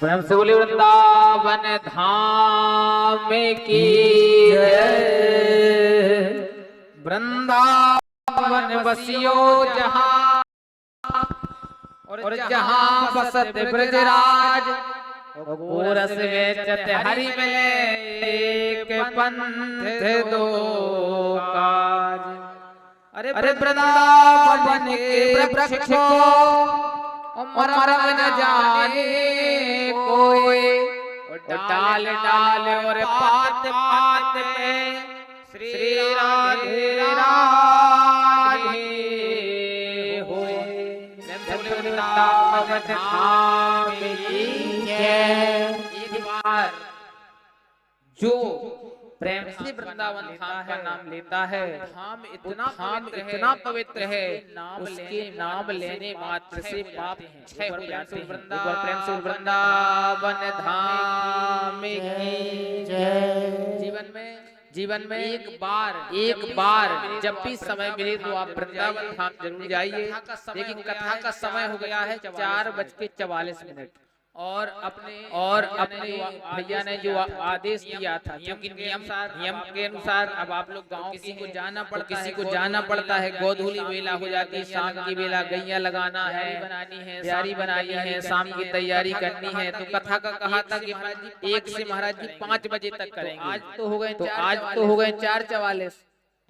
प्रेम से बोले वृंदावन धाम की जय। वृंदावन बसियो जहाँ और जहाँ बसत ब्रजराज, गोरस बेचत हरि मिले एक पंथ दो काज। अरे वृंदावन के वृक्ष को मरम न जाने कोई, डाल डाल और पात पात पे श्री राधे राधे होए। वृंदावन धाम की जय। एक बार जो प्रेम से वृंदावन धाम का नाम लेता है, धाम इतना पवित्र है, उसके नाम लेने मात्र से पाप क्षय हो जाते हैं। प्रेम से वृंदावन धाम की जय। जीवन में एक बार जब भी समय मिले तो आप वृंदावन धाम जरूर जाइए। लेकिन कथा का समय हो गया है 4:44 और अपने भैया ने जो आदेश दिया था, क्योंकि नियम के अनुसार अब आप लोग गांव किसी को जाना पड़ता है। गोधूली बेला हो जाती है, शाम की बेला गैया लगाना है, तैयारी बनानी है, शाम की तैयारी करनी है। तो कथा का कहा था कि 1 से महाराज जी 5 बजे तक करेंगे। आज तो हो गए 4:44।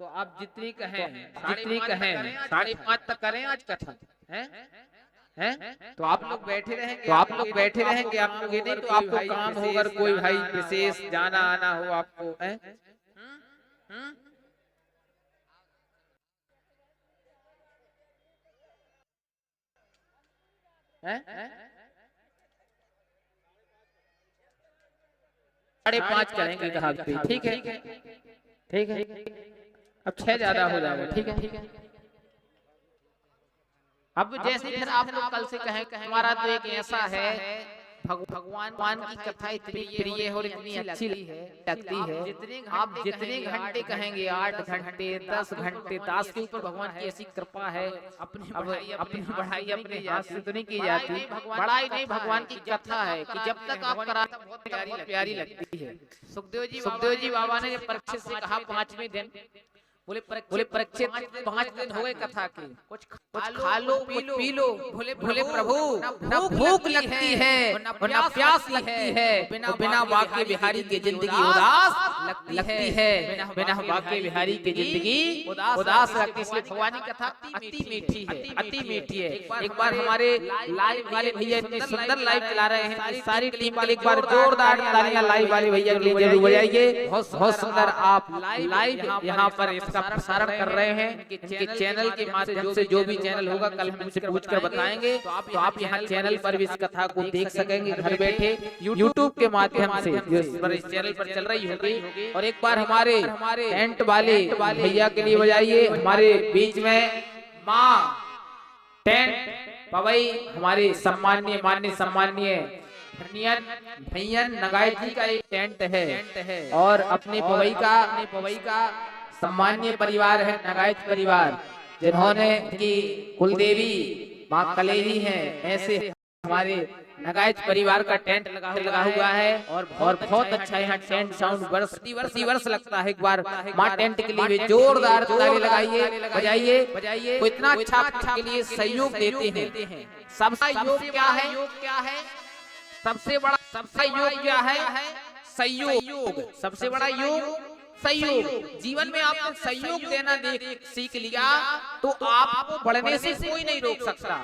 तो आप जितनी कहें 5:30 तक करें आज कथा हैं? तो आप लोग बैठे रहेंगे, आप लोग ये नहीं तो आपको काम हो, अगर कोई भाई विशेष जाना आना हो आपको है? हैं? 5:30 करेंगे कहा। ठीक है अब 6 ज्यादा हो जाएगा। ठीक है अब जैसे फिर आप लोग कल से कहें हमारा तो एक ऐसा है, भगवान की कथा इतनी प्रिय और इतनी अच्छी लगती है। आप जितने घंटे कहेंगे 8 घंटे 10 घंटे, दास के ऊपर भगवान की ऐसी कृपा है। अपनी बढ़ाई अपने हाथ से तो नहीं की जाती, बढ़ाई नहीं, भगवान की कथा है कि जब तक आप कराते बहुत प्यारी लगती है। सुखदेव जी बाबा ने परीक्षित से कहा 5वें दिन, बोले परीक्षित 5 दिन हो गए कथा के, कुछ खा लो पी लो। बोले प्रभु न भूख लगती है न प्यास लगती है, बिना बाके बिहारी की जिंदगी उदास लगती है। बिना बाके बिहारी की जिंदगी उदास लगती है। इसलिए भगवान की कथा अति मीठी है। एक बार हमारे लाइव वाले भैया इतनी सुंदर लाइव चला रहे हैं, सारी टीम वाले एक बार जोरदार तालियां लाइव वाले भैया के लिए जरूर बजाइए। बहुत सुंदर आप लाइव यहाँ पर का प्रसारण कर रहे हैं। इनके चैनल के माध्यम से जो भी चैनल होगा कल हम इनसे पूछकर बताएंगे। तो आप यहाँ चैनल पर भी इस कथा को देख सकेंगे घर बैठे यूट्यूब के माध्यम से, जो इस चैनल पर चल रही होगी। और एक बार हमारे टेंट वाले भैया के लिए बजाइए। हमारे बीच में माँ टेंट पवई हमारे सम्माननीय भैयन नगाई जी का एक टेंट है, और अपने पवई का सम्मानीय परिवार है नगायत परिवार, जिन्होंने की कुलदेवी माँ कलेरी है। ऐसे हमारे नगायत परिवार का टेंट लगा हुआ है, और बहुत अच्छा यहाँ टेंट साउंड वर्ष लगता है। एक बार माँ टेंट के लिए जोरदार ताली लगाइए, बजाइए। तो इतना अच्छा के लिए सहयोग देते हैं। सबसे योग क्या है? सबसे बड़ा योग क्या है? सहयोग। सबसे बड़ा योग सहयोग। जीवन में आपने सहयोग देना सीख लिया तो आपको बढ़ने से कोई नहीं रोक सकता।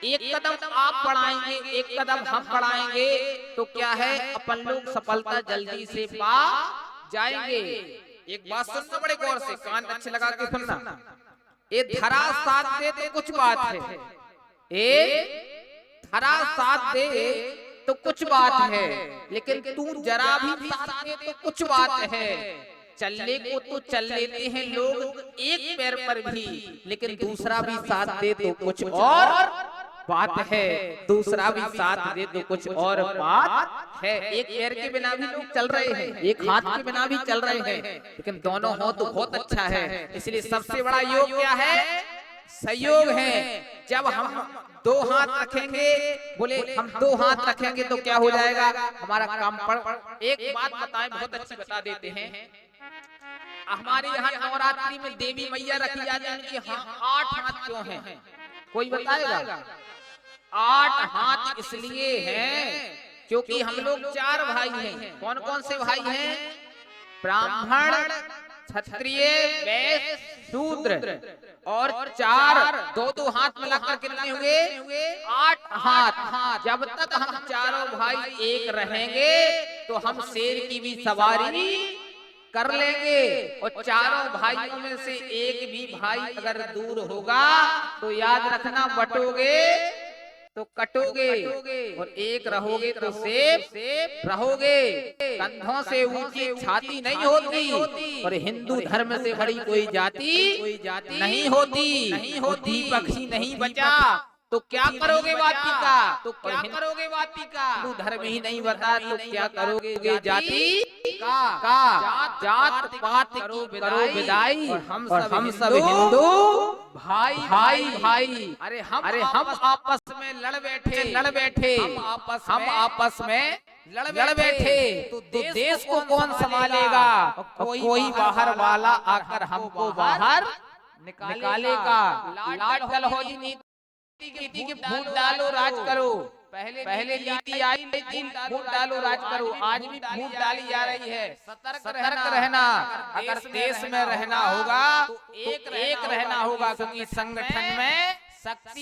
एक कदम आप बढ़ाएंगे, एक कदम हम बढ़ाएंगे, तो क्या है अपन लोग सफलता जल्दी से पा जाएंगे। एक बात सुनना बड़े गौर से, कान अच्छे लगा के सुनना। ये धरा साथ दे तो कुछ बात है, धरा साथ दे तो कुछ बात है, लेकिन तू जरा भी साथ दे तो कुछ बात है। चलने को तो चल लेते हैं लोग एक पैर पर भी, लेकिन दूसरा भी साथ दे तो कुछ और बात है। दूसरा भी साथ दे तो कुछ और बात है। एक पैर के बिना भी लोग चल रहे हैं, एक हाथ के बिना भी चल रहे हैं, लेकिन दोनों हो तो बहुत अच्छा है। इसलिए सबसे बड़ा योग क्या है? सहयोग है। जब हम दो हाथ रखेंगे, बोले हम दो हाथ रखेंगे तो क्या हो जाएगा, हमारा काम पड़। एक बात बताएं, बहुत अच्छी बता देते हैं। हमारे यहाँ नवरात्रि में देवी मैया रखी जाती है, इनकी 8 हाथ क्यों हैं? कोई बताएगा? 8 हाथ इसलिए हैं क्योंकि हम लोग 4 भाई हैं। कौन कौन से भाई हैं? ब्राह्मण, क्षत्रिय, वैश्य, शूद्र। और 4 दो हाथ मिलाकर कितने हुए? 8 हाथ। जब तक हम चारों भाई एक रहेंगे तो हम शेर की भी सवारी कर लेंगे। और चारों भाइयों में से एक भी भाई अगर दूर होगा तो याद रखना, बटोगे तो कटोगे, और एक रहोगे तो सेफ रहोगे। कंधों से ऊंची छाती नहीं होती, और हिंदू धर्म से बड़ी कोई जाति नहीं होती। दीपक ही नहीं बचा तो क्या करोगे वाटिका? तो क्या करोगे वाटिका? हिंदू धर्म ही नहीं बता तो क्या करोगे जाति का? जात पात करो विदाई, और हम सब हिंदू भाई। अरे हम आपस में लड़ बैठे, हम आपस में लड़ बैठे तो देश को कौन संभालेगा? कोई बाहर वाला आकर हमको बाहर निकालेगा। लाड डलहौजी नीति की फूट डालो राज करो। पहले नीति आई थी फूट डालो राज करो, आज भी फूट डाली जा रही है। सतर्क रहना। अगर देश में रहना होगा तो एक रहना होगा, क्योंकि संगठन में शक्ति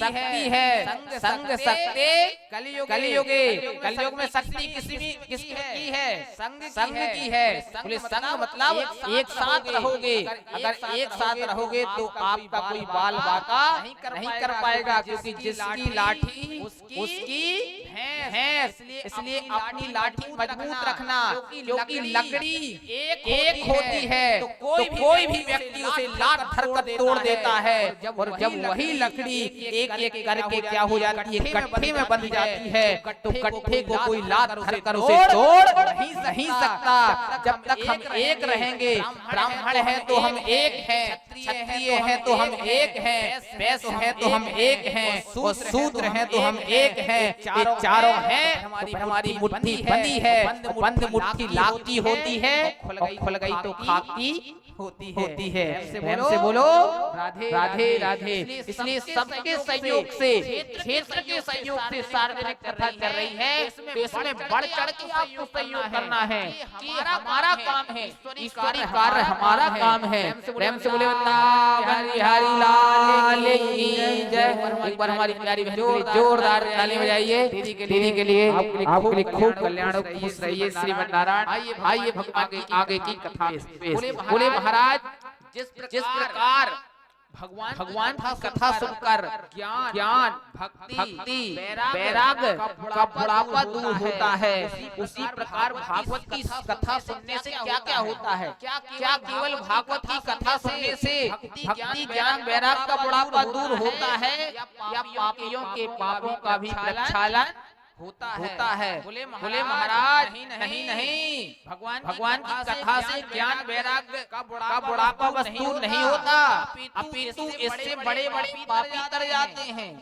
है। संग शक्ति कलयुग में शक्ति किसकी है? संग की है। बोले संग मतलब एक साथ रहोगे। अगर एक साथ रहोगे तो आपका कोई बाल बाका नहीं कर पाएगा, क्योंकि जिसकी लाठी उसकी भैंस। इसलिए अपनी लाठी मजबूत रखना, क्योंकि लकड़ी एक होती है तो कोई भी व्यक्ति उसे लात धरकर तोड़ देता है। और जब वही लकड़ी एक करके क्या हो जाती है, कट्ठे में बन जाती है, तो कट्ठे को कोई लात धरकर उसे तोड़ नहीं सकता। जब तक हम एक रहेंगे, ब्राह्मण है तो हम एक हैं, क्षत्रिय है तो हम एक हैं, वैश्य है तो हम एक हैं, और शूद्र है तो हम एक हैं। ये चारों हैं, हमारी मुट्ठी बंदी है। बंद मुट्ठी लागती होती है, खुल गई तो खाकी होती है। से बोलो राधे राधे। इसलिए सबके सहयोग से, क्षेत्र के सहयोग से सार्वजनिक कथा कर रही है, तो इसमें बढ़ चढ़ के आपको सहयोग करना है कि हमारा काम है, ईश्वरी कार्य हमारा काम है। प्रेम से बोले हरि हरि लाल की जय। एक बार हमारी प्यारी बहन जोरदार ताली बजाइए दीदी के लिए। आपके लिए खूब कल्याण, खुश रहिए। श्रीमन नारायण। आइए भगवान के आगे की कथा। बोले महाराज, जिस प्रकार भगवान की कथा सुनकर ज्ञान भक्ति वैराग का बुढ़ापा दूर होता है, उसी प्रकार भागवत की कथा सुनने से क्या क्या होता है? क्या केवल भागवत की कथा सुनने से भक्ति ज्ञान वैराग का बुढ़ापा दूर होता है, या पापियों के पापों का भी प्रक्षालन होता है? बोले महाराज नहीं। भगवान की कथा से ज्ञान वैराग्य का बुढ़ापा बस दूर नहीं होता, अपितु इससे बड़े पापी तर जाते हैं।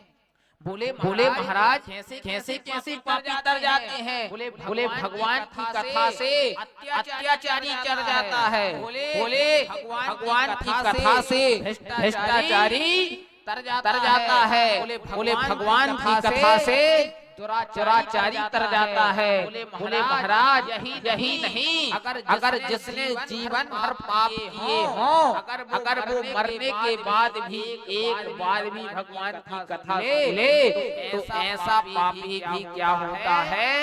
बोले महाराज कैसे पापी तर जाते हैं? बोले भगवान की कथा से अत्याचारी चढ़ जाता है। बोले भगवान की कथा से भ्रष्टाचारी तर जाता है। बोले भगवान की कथा से दुराचारी तर जाता है। बोले महाराज यही नहीं, अगर जिसने जीवन भर पाप किए हों, अगर वो मरने के बाद भी एक बार भी भगवान की कथा ले तो ऐसा पापी भी क्या होता है?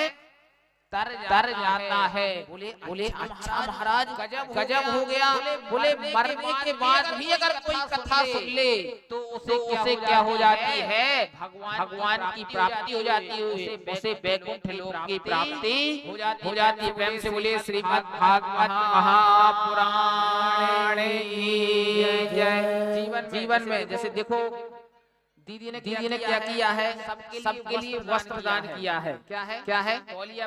तर जाता है। बोले अच्छा महाराज गजब हो गया। बोले मरने के बाद भी अगर कोई कथा सुन ले तो उसे क्या हो जाती है? भगवान की प्राप्ति हो जाती है, उसे वैकुंठ लोक की प्राप्ति हो जाती है। प्रेम से बोले श्रीमद् भागवत महापुराण जय। जीवन में जैसे देखो दीदी ने क्या किया है? सबके लिए वस्त्र दान किया है। क्या है?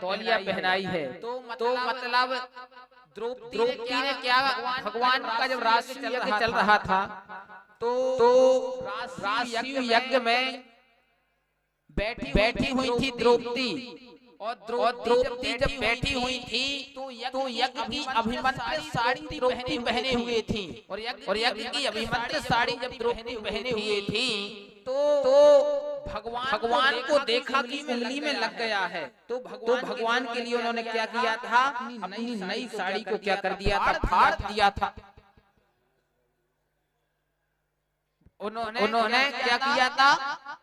तौलिया पहनाई है। तो मतलब द्रौपदी ने क्या, भगवान का जब राष्ट्रीय यज्ञ चल रहा था तो राष्ट्रीय यज्ञ में बैठी हुई थी द्रौपदी। और द्रौपदी जब बैठी हुई थी तो यज्ञ की अभिमन्त्र साड़ी द्रौपदी पहने हुए थी। और यज्ञ की अभिमन्त्र साड़ी जब द्रौपदी पहने हुए थी तो भगवान को देखा कि उंगली में लग गया है। तो भगवान के लिए उन्होंने क्या किया था, अपनी नई साड़ी को क्या कर दिया था, फाड़ दिया था। उन्होंने क्या किया था,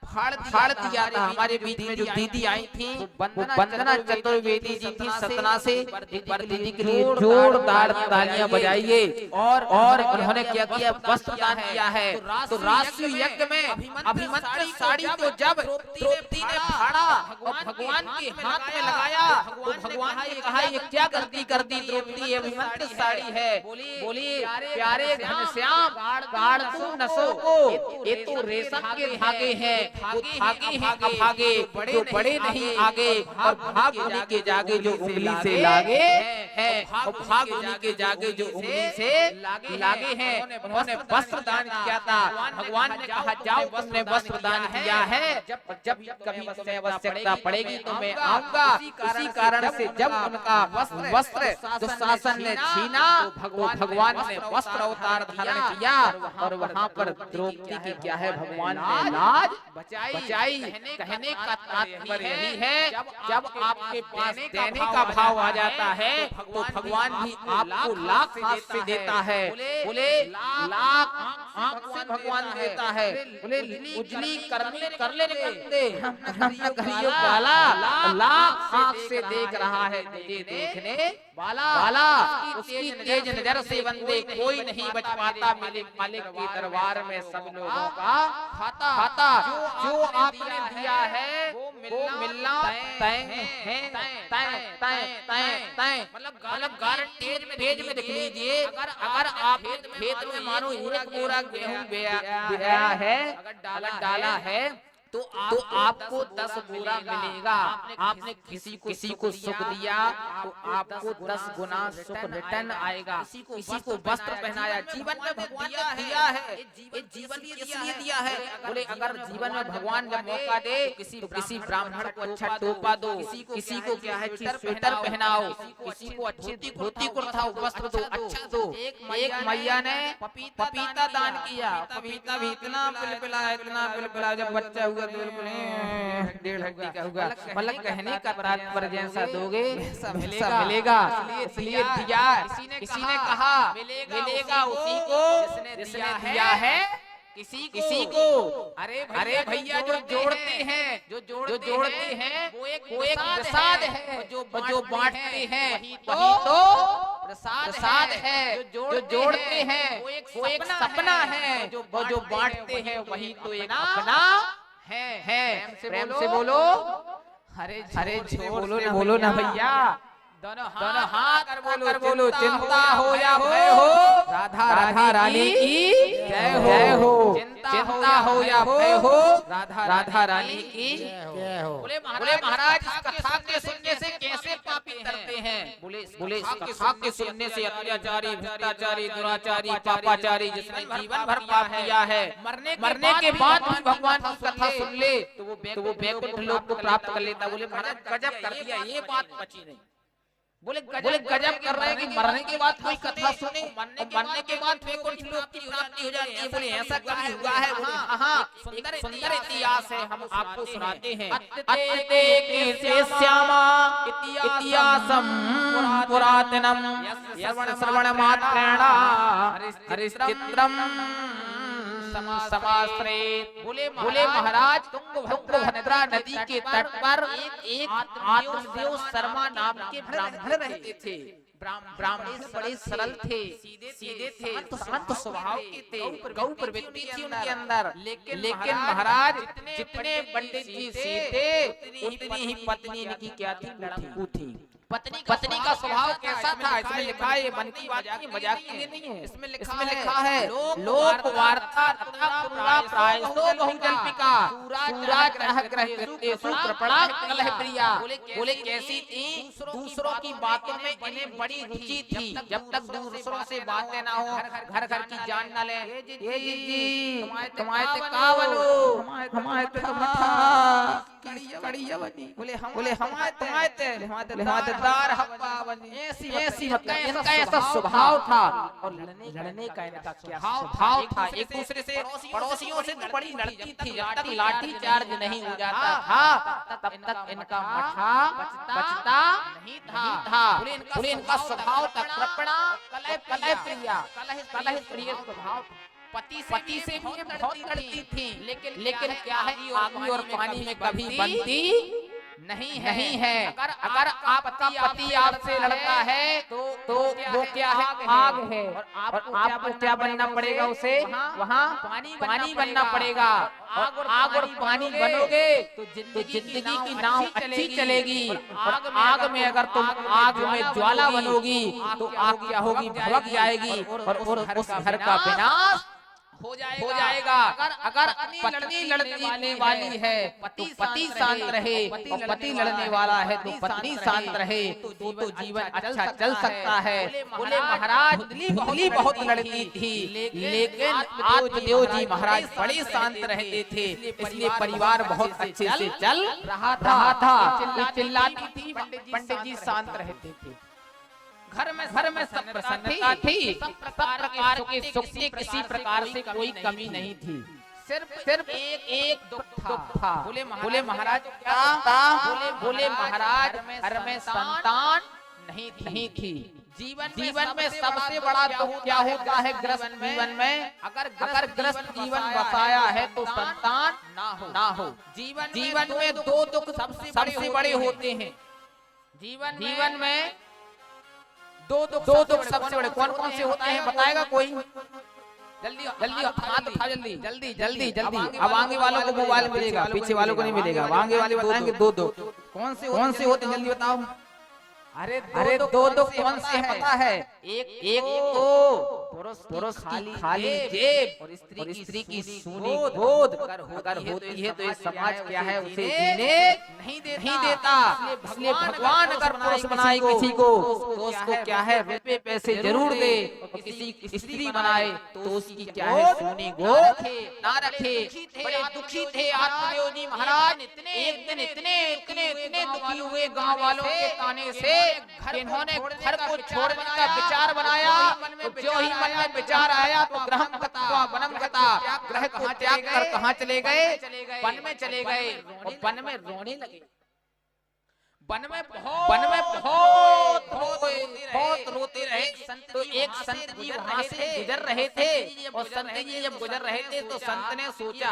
फाड़ दिया था। हमारे बीच में जो दीदी आई थी वो वंदना चतुर्वेदी जी थी सतना से। एक बार दीदी के लिए जोरदार तालियां बजाइए। और उन्होंने क्या किया, वस्त्र दान किया है। तो राष्ट्रीय यज्ञ में अभिमन्त्र साड़ी को जब द्रौपदी ने फाड़ा और भगवान के हाथ में लगाया तो भगवान ने कहा ये क्या गलती कर दी द्रौपदी, अभिमन्त्र साड़ी है। बोली प्यारे घनश्याम काढ़ तू नसों को, ये तो रेशम के धागे हैं, वो धागे हैं अभागे जो बड़े नहीं आगे। और भाग उन्हीं के जागे जो उंगली से लागे हैं, और भाग उन्हीं के जागे जो उंगली से लागे हैं। उन्होंने वस्त्र दान किया था। भगवान ने कहा जाओ तुमने वस्त्र दान किया है, जब कभी आवश्यकता पड़ेगी तो मैं आऊंगा। इसी कारण से जब उनका वस्त्र जो शासन ने छीना तो भगवान ने वस्त्र अवतार धारण किया। और वहाँ पर द्रौपदी की क्या है, भगवान ने लाज बचाई। कहने का तात्पर्य यही है, जब आपके पास देने का भाव आ जाता है तो भगवान भी आपको लाख हाथ से देता है। बोले लाख आंख से भगवान देता है। बोले उजली कर ले करियो वाला लाख आंख से देख रहा है, देखने वाला उसकी तेज नजर से बंदे कोई नहीं बच पाता। मालिक के दरबार में सब लोगों का खाता जो आपने दिया है वो मिलना तय है। मतलब गारंटी पेज में लिख लीजिए, अगर आप खेत में मानो एक बोरा गेहूं बोया है, अगर डाला है तो आपको 10 बोरा मिलेगा। आपने किसी को सुख दिया तो आपको 10 गुना सुख रिटर्न आएगा। किसी को वस्त्र पहनाया, जीवन में भगवान ने दिया है, ये जीवन इसलिए दिया है। बोले अगर जीवन में भगवान जब मौका दे तो किसी ब्राह्मण को अच्छा टोपा दो, किसी को क्या है स्वेटर पहनाओ, किसी को अच्छी धोती कुर्ता वस्त्र दो, अच्छा दो। एक मैया ने पपीता दान किया। पपीता भी इतना पिलपिला जब बच्चा हुआ बिल्कुल 1.5 हड्डी का होगा। मतलब कहने का तात्पर्य जैसा दोगे मिलेगा। इसलिए दिया, किसी ने कहा मिलेगा उसी को जिसने दिया है किसी को। अरे भैया जो जोड़ते हैं वो एक प्रसाद है, जो बांटते हैं वही तो प्रसाद है। जो जोड़ते हैं वो एक सपना है, जो बांटते हैं वही तो एक अपना है। प्रेम से बोलो, अरे बोलो ना भैया, दोनों हाथ कर बोलो। चिंता हो या भय हो, राधा रानी की जय हो। चिंता हो या भय हो, राधा रानी की जय हो। बोले महाराज इस कथा के सुनने से कैसे पापी डरते हैं। बोले इस कथा के सुनने से अत्याचारी, भ्रष्टाचारी, दुराचारी, पापाचारी जिसने जीवन भर पाप किया है, मरने के बाद भी भगवान की कथा सुन ले तो वो वैकुंठ लोक को प्राप्त कर लेता। बोले महाराज गजब कर दिया, ये बात बची नहीं। बोले गजब कर रहे हैं कि मरने के बाद कोई कथा सुने, मरने के बाद वैकुंठ लोक की प्राप्ति हो जाती है। बोले ऐसा कभी हुआ है? बोले सुंदर इतिहास है, हम आपको सुनाते हैं। अत्ते कीर्ति श्यामा इतिहासम पुरातनम श्रवण मात्रेण हरिश्चित्रम समाश्रित। बोले महाराज तुंगभद्रा नदी के तट पर एक आत्मदेव शर्मा नाम के ब्राह्मण रहते थे। ब्राह्मण बड़े सरल थे, सीधे थे, शांत स्वभाव के थे, गौ प्रवृत्ति थी उनके अंदर। लेकिन महाराज जितने पंडित जी सीधे उतनी ही पत्नी इनकी क्या थी, लड़कू थी। पत्नी का स्वभाव कैसा था इसमें लिखा है, मन की बात की मजाक के लिए नहीं है। इसमें लिखा है लोक वार्ता तथा पूरा प्रायसो बहुजल्पिका सूरा ग्रह कृतेषु कृपणा कलह प्रिया। बोले कैसी थी, दूसरों की बातों में इन्हें बड़ी रुचि थी। जब तक दूसरों से बातें ना हो, घर की जान न ले। ये जी तुम्हारे का बनो, हमारे तो कड़िया बनी। बोले हम आए थे लिहाजदार हब्बा बनी। ऐसी मतलब इनका ऐसा स्वभाव था और लड़ने का इनका क्या भाव था। एक दूसरे से पड़ोसियों से बड़ी लड़ती थी। जब तक लाठी चार्ज नहीं हो जाता था तब तक इनका मठा बचता नहीं था। बोले इनका स्वभाव था कृपणा कलह प्रिय स्वभाव। पति से भी बहुत लड़ती थी, लेकिन क्या है आग और पानी में कभी बनती नहीं है। अगर आपका पति आपसे लड़ता है तो वो क्या है आग है और आपको क्या बनना पड़ेगा उसे वहाँ पानी बनना पड़ेगा। आग और पानी बनोगे तो जिंदगी की नाव अच्छी चलेगी। और आग में अगर तुम आग में ज्वाला बनोगी तो आग क्या होगी भड़क जाएगी और उस घर का विनाश हो जाएगा। अगर पत्नी लड़ने वाली है तो पति शांत रहे और पति लड़ने वाला है तो पत्नी शांत रहे तो जीवन अच्छा चल सकता है। बोले महाराज धुंधली बहुत लड़ती थी, लेकिन आत्मदेव जी महाराज बड़े शांत रहते थे, इसलिए परिवार बहुत अच्छे से चल रहा था। चिल्लाती थी, पंडित जी शांत रहते थे। घर में सब प्रसन्नता थी, सब प्रकार के सुख की किसी प्रकार से कोई कमी नहीं थी। सिर्फ एक दुख था। बोले महाराज क्या था? बोले महाराज घर में संतान नहीं थी। जीवन में सबसे बड़ा दुख क्या होता है गृहस्थ जीवन में? अगर गृहस्थ जीवन बसाया है तो संतान ना हो। जीवन में दो दुख सबसे बड़े होते हैं। जीवन में दो दुख सबसे बड़े कौन कौन से होते हैं बताएगा कोई? जल्दी हाथ उठाओ जल्दी। अब आगे वालों को मोबाइल मिलेगा, पीछे वालों को नहीं मिलेगा। आगे वाले बताएंगे दो कौन से होते हैं जल्दी बताओ। अरे दो कौन से है पता है? एक तो पुरुष खाली जेब और स्त्री की सूनी गोद अगर होती है तो ये समाज क्या है उसे जीने नहीं देता। इसलिए भगवान अगर पुरुष बनाए किसी को तो उसको क्या है रुपए पैसे जरूर दे, और किसी स्त्री बनाए तो उसकी क्या है सूनी गोद ना रखे। बड़े दुखी थे आत्मदेव जी महाराज। एक दिन इतने दुखी हुए गांव वालों के ताने से इन्होंने घर को छोड़ने का विचार बनाया। जो ही मन में विचार आया तो ग्रह को त्याग कर कहाँ चले गए? वन में चले गए और वन में रोने लगे। वन में बहुत रोते रहे। तो एक संत जी वहाँ से गुजर रहे थे और संत जी जब गुजर रहे थे तो संत ने सोचा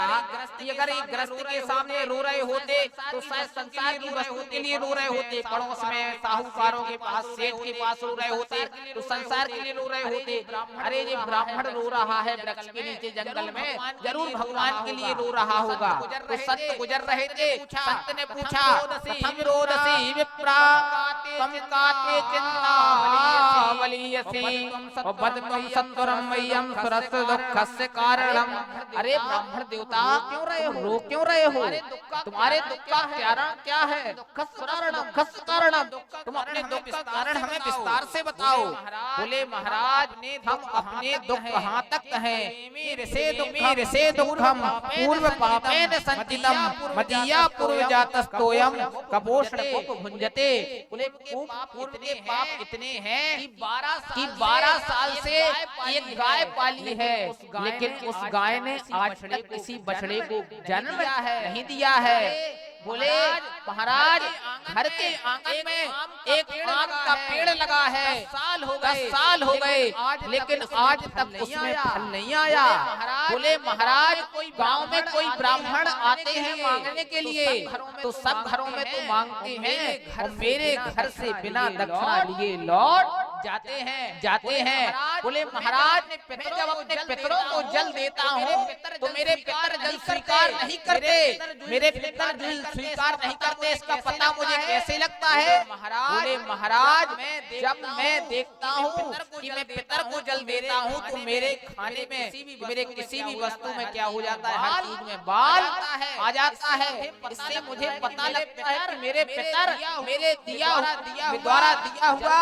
कि अगर एक ग्रस्त के सामने रो रहे होते तो शायद संसार की वस्तु के लिए रो रहे होते, पड़ोस में साहूकारों के पास सेठ के पास रो रहे होते तो संसार के लिए रो रहे होते। अरे ये ब्राह्मण रो रहा है वृक्ष के नीचे जंगल में, जरूर भगवान के लिए रो रहा होगा। तो संत गुजर रहे थे। संत ने पूछा रोदसी विप्रा तम काते चिंता बलियसी बदतम सत्वरम मय्यम सुरस दुःखस्य कारणम। अरे ब्राह्मण देवता क्यों रहे हो? तुम्हारे दुख का कारण क्या है? दुःखस्य कारणम। तुम अपने दुख का कारण हमें विस्तार से बताओ। बोले महाराज हम अपने दुख कहाँ तक कहें? मेरे से दुखम पूर्व पापेन संचितम मदीया पूर्वजातस्तोयम कपोषण भुंजते। बोले पूर्व के पाप इतने हैं कि 12 साल से एक गाय पाली है, लेकिन उस गाय ने आज तक किसी बछड़े को जन्म नहीं दिया है। बोले महाराज घर के आंगन में एक आम का पेड़ लगा है, 10 साल हो गए लेकिन आज तक उसमें फल नहीं आया। बोले महाराज गांव में कोई ब्राह्मण आते हैं मांगने के लिए तो सब घरों में तो मांगते हैं और मेरे घर से बिना दक्षिणा लिए लौट जाते हैं। बोले महाराज जब अपने पितरों को जल देता हूँ तो मेरे पितर जल स्वीकार नहीं करते। इसका पता मुझे कैसे लगता है? बोले महाराज जब मैं देखता हूँ कि मैं पितर को जल देता हूँ तो मेरे खाने में मेरे किसी भी वस्तु में क्या हो जाता है? हर चीज में बाल आ जाता है। इससे मुझे पता लगता है कि मेरे पितर मेरे द्वारा दिया हुआ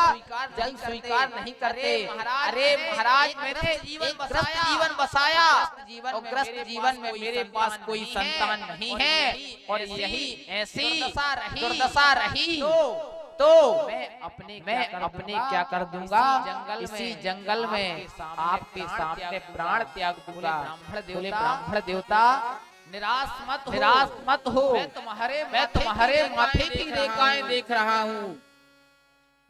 जल स्वीकार नहीं करते। अरे महाराज मैंने एक ग्रस्त जीवन बसाया और ग्रस्त जीवन में मेरे पास कोई संतान नहीं है और यही ऐसी दुर्दशा रही तो मैं अपने क्या कर दूंगा, इसी जंगल में आपके सामने प्राण त्याग दूंगा। बोले ब्राह्मण देवता निराश मत हो, मैं तुम्हारे माथे की रेखाएं देख रहा हूँ।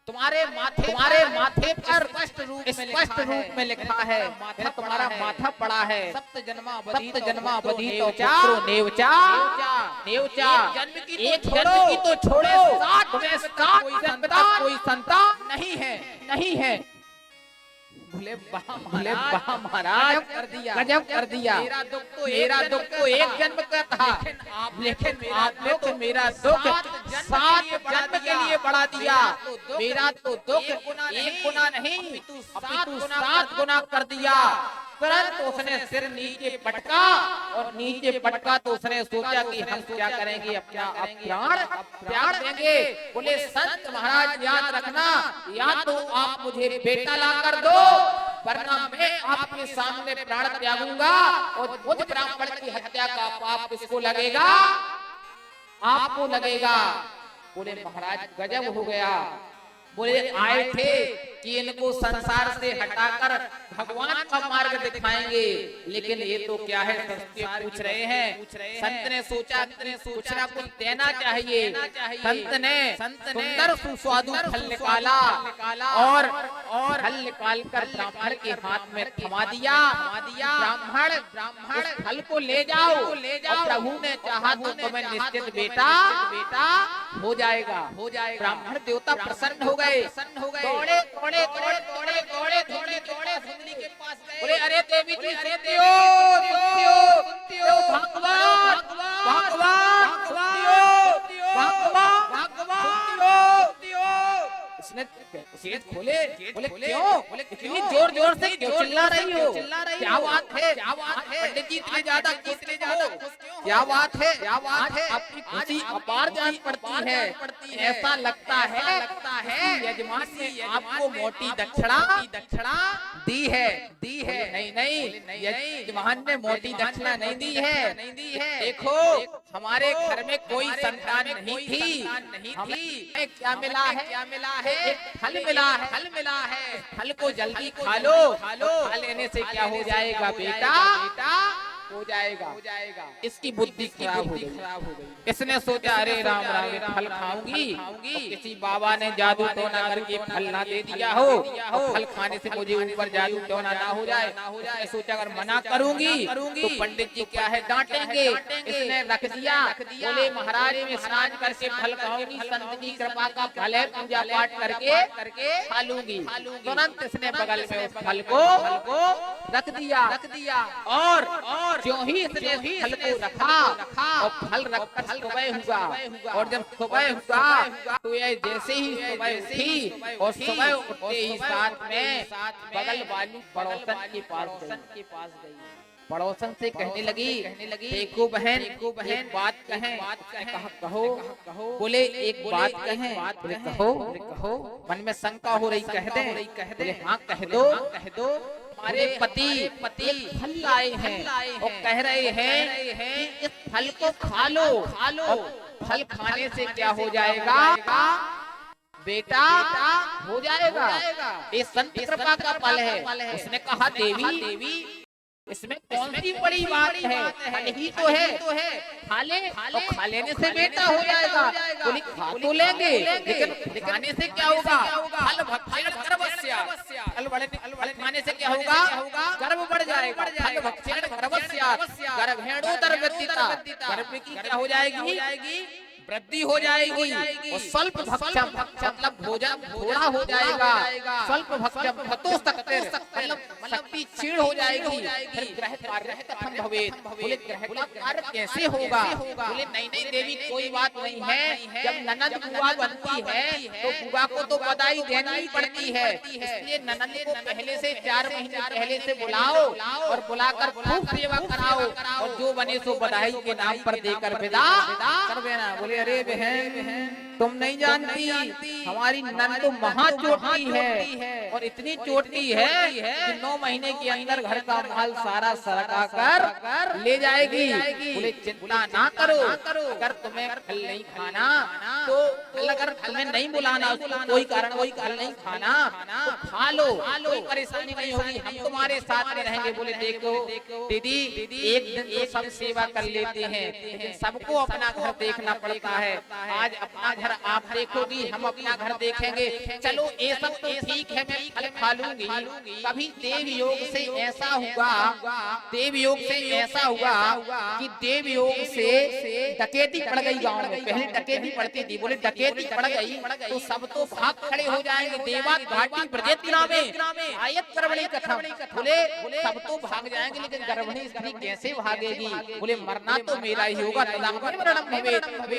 तुम्हारे माथे पर स्पष्ट रूप में लिखा है, मेरा तुम्हारा माथा पड़ा है, सप्त जन्मा बधी नेवचा। एक जन्म की तो छोड़ो, 60 जन्म तक कोई संतान नहीं है। भले वाह महाराज, गजब कर दिया। मेरा दुख तो एक जन्म का था, लेकिन आपने तो मेरा दुख 7 जन्म के लिए बढ़ा दिया। मेरा तो दुख 1 गुना नहीं अपितु 7 गुना कर दिया। तुरंत उसने सिर नीचे पटका और नीचे पटका तो उसने सोचा कि हम क्या करेंगे, अब प्राण देंगे। बोले संत महाराज याद रखना, या तो आप मुझे बेटा ला कर दो वरना मैं आपके सामने प्राण त्यागूंगा और मुझ ब्राह्मण की हत्या का पाप किसको लगेगा, आपको लगेगा। बोले महाराज गजब हो गया। बोले आए थे कि इनको संसार से हटाकर भगवान का मार्ग दिखाएंगे, लेकिन ये तो क्या है पूछ रहे हैं। संत ने सोचा कुछ ना कुछ देना चाहिए। संत ने सुंदर सुस्वादु फल निकाला और फल निकाल कर ब्राह्मण के हाथ में थमा दिया। ब्राह्मण फल को ले जाओ, और प्रभु ने चाहा तो तुम्हें निश्चित बेटा हो जाएगा। ब्राह्मण देवता प्रसन्न हो गए। दौड़े सुंदरी के पास गए। बोले अरे देवी जी सुनती हो, उसने गेट खोले। बोले क्यों? बोले इतनी जोर से क्यों चिल्ला रही हो? क्या बात है? पंडित जी इतने ज्यादा क्या बात है? आपकी खुशी अपार जान पड़ती है। ऐसा लगता है यजमान ने आपको मोटी दक्षिणा दी है। नहीं यजमान ने मोटी दक्षिणा नहीं दी है। देखो हमारे घर में कोई संतान नहीं थी, हमें क्या मिला है? एक फल मिला है। फल को जल्दी खा लो, खा लेने से क्या हो जाएगा बेटा? हो जाएगा। इसकी बुद्धि खराब हो गई। इसने सोचा अरे राम फल खाऊंगी, किसी बाबा ने जादू टोना करके फल ना दे दिया हो, फल खाने से मुझे ऊपर जादू टोना ना हो जाए। इसने सोचा अगर मना करूंगी तो पंडित जी क्या है डांटेंगे। इसने रख दिया। बोले महाराज में स्नान करके फल खाऊंगी, संत की कृपा का फल है, पूजा पाठ करके खा लूंगी। तुरंत इसने बगल में उस फल को रख दिया और जो ही इसने फल को रखा और फल रखकर सुबह हुआ। और जब सुबह हुआ तो ये जैसे ही सुबह उठी और सुबह उठते ही साथ में बगल वाली पड़ोसन के पास गई। पड़ोसन से कहने लगी देखो बहन एक बात कहें। कहो। बोले एक बात कहें। बोले कहो। मन में शंका हो रही, कह दे। बोले हाँ कह दो। हमारे पति फल लाए हैं और कह रहे हैं कि इस फल को खा लो। फल खाने से क्या हो जाएगा बेटा? हो जाएगा। ये संत कृपा का फल है। उसने कहा देवी इसमें कौन सी बड़ी बात है? फल ही तो है। खा लेने से बेटा हो जाएगा। बोली खा तो लेंगे, लेकिन खाने से क्या होगा? फल खाने से क्या होगा? गर्भ बढ़ जाएगा। गर्भ की क्या हो जाएगी? वृद्धि हो जाएगी। और स्वल्प भक्षम मतलब भोजन थोड़ा हो जाएगा। स्वल्प भक्षम भतो मतलब शक्ति क्षीण हो जाएगी। फिर ग्रह कार्य कथम भवेत? बोले ग्रह का कार्य कैसे होगा? बोले नहीं देवी कोई बात नहीं है। जब ननद बुआ बनती है तो बुआ को तो बधाई देनी ही पड़ती है। इसलिए ननद को पहले से 4 महीने पहले से बुलाओ और बुलाकर खूब सेवा कराओ और जो बने सो बधाई के नाम पर देकर विदा कर देना। बोले अरे बहन तुम नहीं जानती हमारी नन तो महा चोटी है और इतनी चोटी है कि 9 महीने के अंदर घर का माल सारा सरका कर ले जाएगी। बोले चिंता ना करो, अगर तुम्हें फल नहीं खाना तो अगर तुम्हें नहीं बुलाना कोई कारण फल नहीं खाना तो खा लो, कोई परेशानी नहीं होगी, हम तुम्हारे साथ में रहेंगे। बोले देखो दीदी एक दिन तो सब सेवा कर लेते हैं लेकिन सबको अपना घर देखना पड़ता है। आज अपना घर आप देखोगी, हम अपना घर देखेंगे। चलो ये सब तो ठीक है, मैं फल खा लूंगी। कभी देव योग से ऐसा हुआ, देव योग से ऐसा हुआ कि देव योग से डकैती पड़ गई गांव में। पहले डकैती पड़ती थी, बोले डकैती पड़ गई तो सब तो भाग खड़े हो जाएंगे। देवा घाटी ब्रजेत में आयत गर्भणी कथा, बोले सब तो भाग जाएंगे लेकिन गर्भणी स्त्री कैसे भागेगी? बोले मरना तो मेरा ही होगा,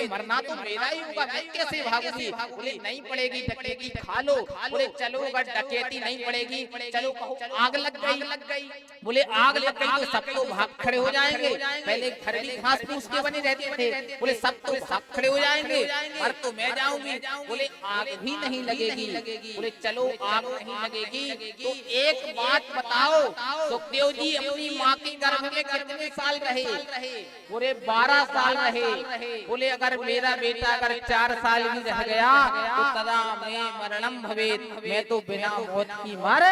मरना तो मेरा ही होगा, मैं कैसे भागूंगी? बोले नहीं पड़ेगी डकैती, खा लो। बोले चलो अगर डकैती नहीं पड़ेगी, चलो आग लग गई। बोले आग लग गई तो सब तो भाग खड़े हो जाएंगे। पहले घर भी घास फूस के बने रहते थे, बोले सब तो भाग खड़े हो जाएंगे, पर तो मैं जाऊंगी। बोले आग भी नहीं लगेगी। बोले चलो आग नहीं लगेगी तो एक बात बताओ, सुखदेव जी अपनी माँ के गर्भ में कितने साल रहे? बोले 12 साल रहे। बोले अगर मेरा बेटा अगर 4 साल भी रह गया तो तदा मैं मरणम भवेत, मैं तो बिना मौत की मर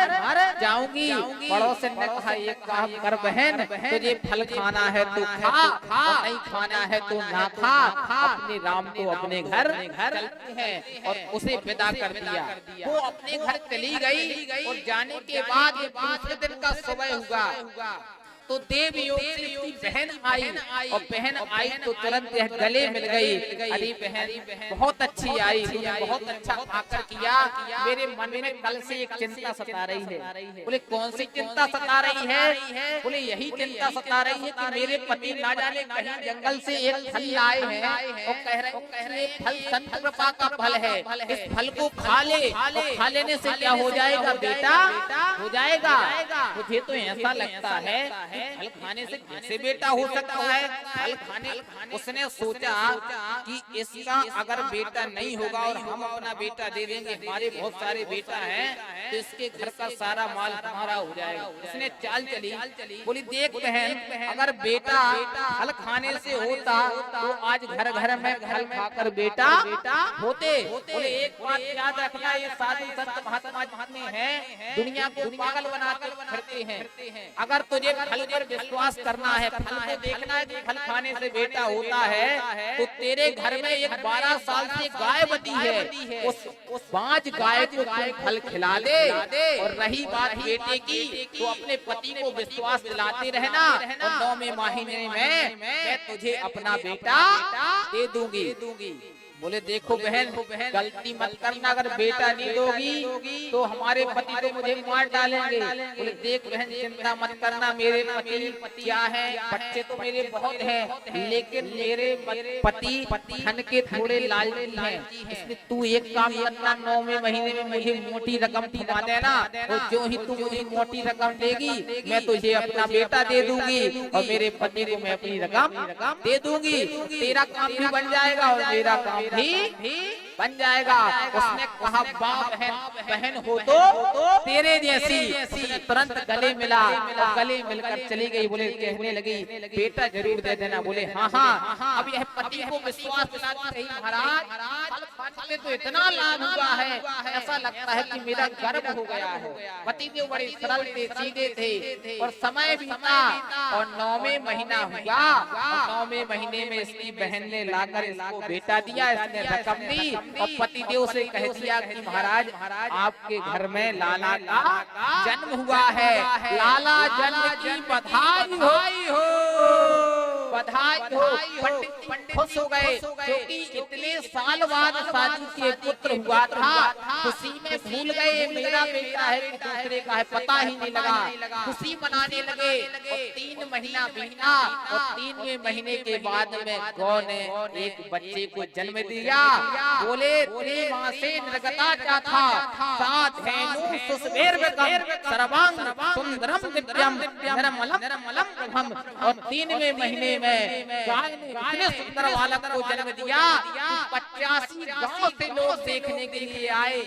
जाऊंगी। पड़ोसन ने कहा एक काम कर बहन, तुझे फल खाना है तो खा, और नहीं खाना है तो ना खा। अपने राम को अपने घर चलते हैं और उसे विदा कर दिया। वो अपने घर चली गई और जाने के बाद दूसरे दिन का सुबह हुआ तो देव योग से उसकी बहन आई और बहन आई तो तुरंत यह गले मिल गई। अरे बहन बहुत अच्छी आई, तुमने बहुत अच्छा आकर किया। मेरे मन में कल से एक चिंता सता रही है। बोले कौन सी चिंता सता रही है? बोले यही चिंता सता रही है कि मेरे पति ना जाने कहीं जंगल से एक फल लाए हैं और कह रहे फल संत कृपा का फल है, इस फल को खा ले, खा लेने से क्या हो जाएगा बेटा? हो जाएगा। मुझे तो ऐसा लगता है फल खाने से कैसे बेटा हो सकता है? फल खाने उसने सोचा कि इसका अगर बेटा नहीं होगा और हम अपना बेटा दे देंगे, हमारे बहुत सारे बेटा हैं तो इसके घर का सारा माल हमारा हो जाएगा। उसने चाल चली, बोली देख बहन अगर बेटा फल खाने से होता तो आज घर घर में फल खाकर बेटा होते। बोले एक बात याद रखना, ये साधु संत महात्मा जितने हैं दुनिया को पागल बनाकर करते हैं। अगर तुझे फल पर विश्वास करना है, फल को देखना है कि फल खाने से बेटा होता है, तो तेरे घर में एक 12 साल से गाय बंधी है, उस 5 गाय को तुम फल खिला दे। और रही बात बेटे की तो अपने पति को विश्वास दिलाते रहना और 9वें महीने में मैं तुझे अपना बेटा दे दूंगी। बोले देखो बहन गलती मत करना, अगर बेटा नहीं दोगी तो हमारे पति तो मुझे मार डालेंगे। बोले देख बहन चिंता मत करना, मेरे पति क्या है, बच्चे तो मेरे बहुत हैं लेकिन मेरे पति धन के थोड़े लालची हैं, इसलिए तू एक काम करना 9वें महीने में मुझे मोटी रकम थमा देना और जो ही तू मुझे मोटी रकम देगी मैं तुझे अपना बेटा दे दूंगी और मेरे पति को मैं अपनी रकम दे दूंगी। तेरा काम भी बन जाएगा और मेरा काम भी बन जाएगा। उसने कहा बहन हो तो तेरे जैसी। उसने तुरंत गले मिला और गले मिलकर चली गई। बोले कहने लगी बेटा जरूर दे देना। बोले हाँ। अब यह पति को विश्वास दिलाती रही, महाराज फल में तो इतना लाभ हुआ है, ऐसा लगता है कि मेरा गर्व हो गया है। पति देव बड़े सरल थे, सीधे थे और समय बीता और 9वें महीना हुआ। 9वें महीने में इसकी बहन ने लाकर इसको बेटा दिया, इसने रकम दी और पति देव से कह दिया कि महाराज आपके घर में लाला का जन्म हुआ है, लाला जन्म की बधाई हो, बधाई हो। पंडित खुश हो गए क्योंकि इतने साल बाद शादी के पुत्र हुआ था खुशी में भूल गए मेरा बेटा है कि दूसरे का है, पता ही नहीं लगा। खुशी मनाने लगे और 3 महीना बीता और 3वें महीने के बाद में गौ ने एक बच्चे को जन्म दिया। बोले तेरी मां से निर्गता क्या था, सात धेनु सुस्वेर्वकम सर्वांग सुंदरम दिव्यम निर्मलम प्रभम। और 3वें महीने में गाय ने इतने सुंदर बालक को जन्म दिया 85 गांव से लोग देखने के लिए आए।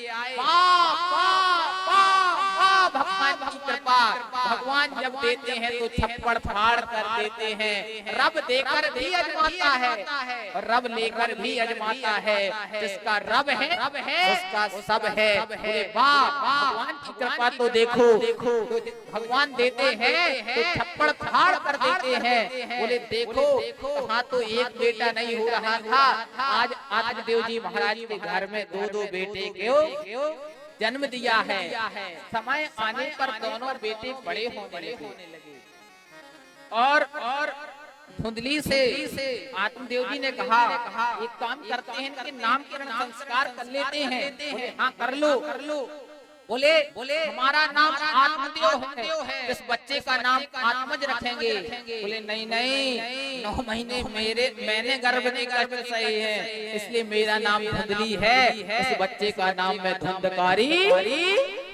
भगवान की कृपा, भगवान जब देते हैं तो छप्पड़ फाड़ कर देते हैं। रब देकर भी अजमाता है और रब लेकर भी अजमाता है। जिसका रब है उसका सब है। बोले वाह, भगवान की कृपा तो देखो, भगवान देते हैं तो छप्पड़ फाड़ कर देते हैं। बोले देखो हाँ, तो एक बेटा नहीं हो रहा था, आज आत्मदेव जी महाराज के घर में 2-2 बेटे क्यों जन्म दिया है। समय आने पर दोनों बेटे बड़े होने लगे और धुंधली से आत्मदेव जी ने कहा एक काम करते हैं कि नामकरण संस्कार कर लेते हैं। बोले हाँ कर लो। बोले हमारा नाम आत्मदेव है, इस बच्चे का नाम आत्मज रखेंगे। बोले नहीं 9 महीने मैंने गर्भ नहीं कर सही है, इसलिए मेरा नाम धुंधली है, इस बच्चे का नाम मैं धुंधकारी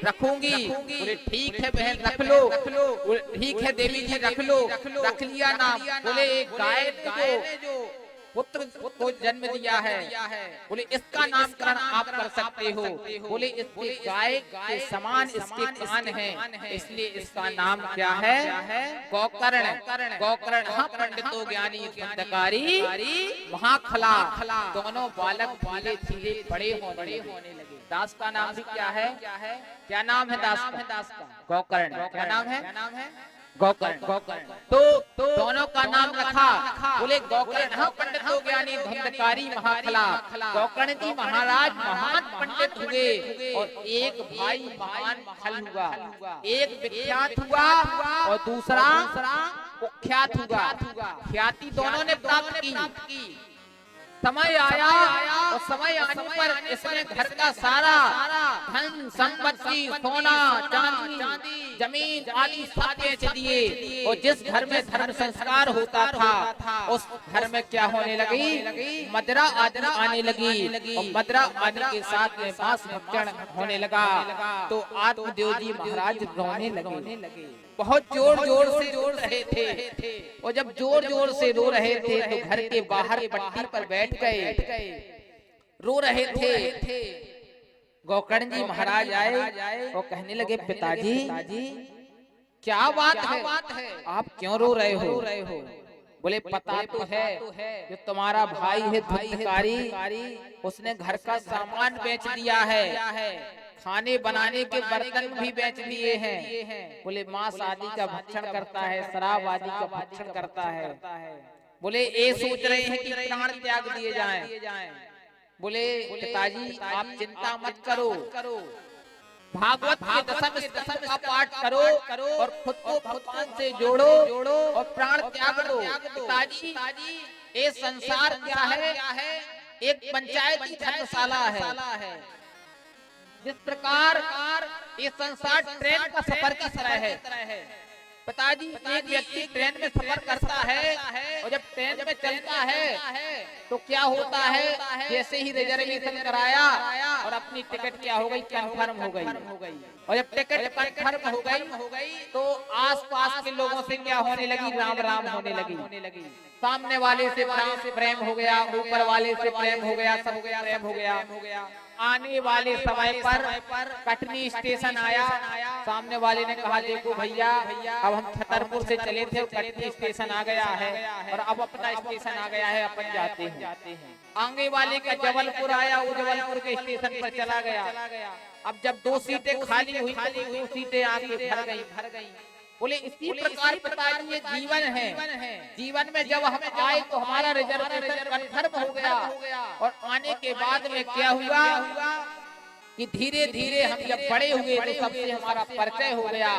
रखूंगी। बोले ठीक है बहन रख लो। ठीक है देवी जी रख लो। रख लिया नाम। बोले एक गाय ने जो पुत्र को जन्म दिया है, बोले इसका नामकरण आप कर सकते हो। बोले इसके गाय के समान इसके कान हैं, इसलिए इसका नाम क्या है, गोकर्ण। हाँ पंडितो ज्ञानी धुंधकारी महाखला। दोनों बालक धीरे धीरे बड़े होने लगे। दास का नाम भी क्या है, क्या नाम है दास का? गोकर्ण। क्या नाम है? गोकर्ण। तो दोनों का नाम रखा। बोले गोकर्ण हाँ पंडितो ज्ञानी धुंधकारी महाखला। गोकर्ण जी महाराज महान पंडित हुए और एक भाई महान खल हुआ। एक विख्यात हुआ और दूसरा कुख्यात हुआ। ख्याति दोनों ने प्राप्त की। समय आया और समय आने पर इसने घर का सारा धन संपत्ति, सोना चांदी, जमीन आदि सब बेच दिए। और जिस घर में धर्म संस्कार होता था उस घर में क्या होने लगी, मदरा आने लगी। और मदरा आने के साथ में मांस भक्षण होने लगा। तो आत्मदेव जी महाराज रोने लगे। बहुत जोर से रो रहे थे। और जब जोर से रो रहे थे तो घर के बाहर पट्टी पर बैठ गए, रो रहे थे। गोकर्ण जी महाराज आए और कहने लगे पिताजी क्या बात है, आप क्यों रो रहे हो? बोले पता तो है जो तुम्हारा भाई है धुंधकारी, उसने घर का सामान बेच दिया है, खाने बनाने के बर्तन भी बेच दिए हैं। बोले मांस आदि का भक्षण करता है, शराब आदि का भक्षण करता है। बोले ये सोच रहे हैं कि प्राण त्याग दिए जाएं। बोले पिताजी आप चिंता मत करो, भागवत के दशम का पाठ करो और खुद को भगवान से जोड़ो और प्राण त्याग दो। पिताजी ये संसार क्या है, एक पंचायती धर्मशाला है। जिस प्रकार ये संसार ट्रेन का सफर की तरह है। पिताजी एक व्यक्ति ट्रेन में सफर करता है और जब ट्रेन में चलता है तो क्या होता है, जैसे ही रिजर्वेशन कराया और अपनी टिकट क्या हो गई, कंफर्म हो गई। और जब टिकट कंफर्म हो गई तो आसपास के लोगों से क्या होने लगी, राम राम होने लगी। सामने वाले से प्रेम हो गया, ऊपर वाले से प्रेम हो गया, सब प्रेम हो गया। आने वाले समय पर कटनी स्टेशन आया। सामने वाले ने कहा देखो भैया अब हम छतरपुर से चले थे, कटनी स्टेशन आ गया है और अब अपना स्टेशन आ गया है, अपन जाते हैं। आगे वाले का जबलपुर आया, वो जबलपुर के स्टेशन पर चला गया। अब जब 2 सीटें खाली हुई तो 2 सीटें आके भर गई। बोले इसी प्रकार पिताजी ये जीवन है। जीवन में जब हम आए तो हमारा रिजर्वेशन कंफर्म हो गया और आने के बाद में क्या हुआ कि धीरे धीरे हम जब बड़े हुए तो सबसे हमारा परिचय हो गया।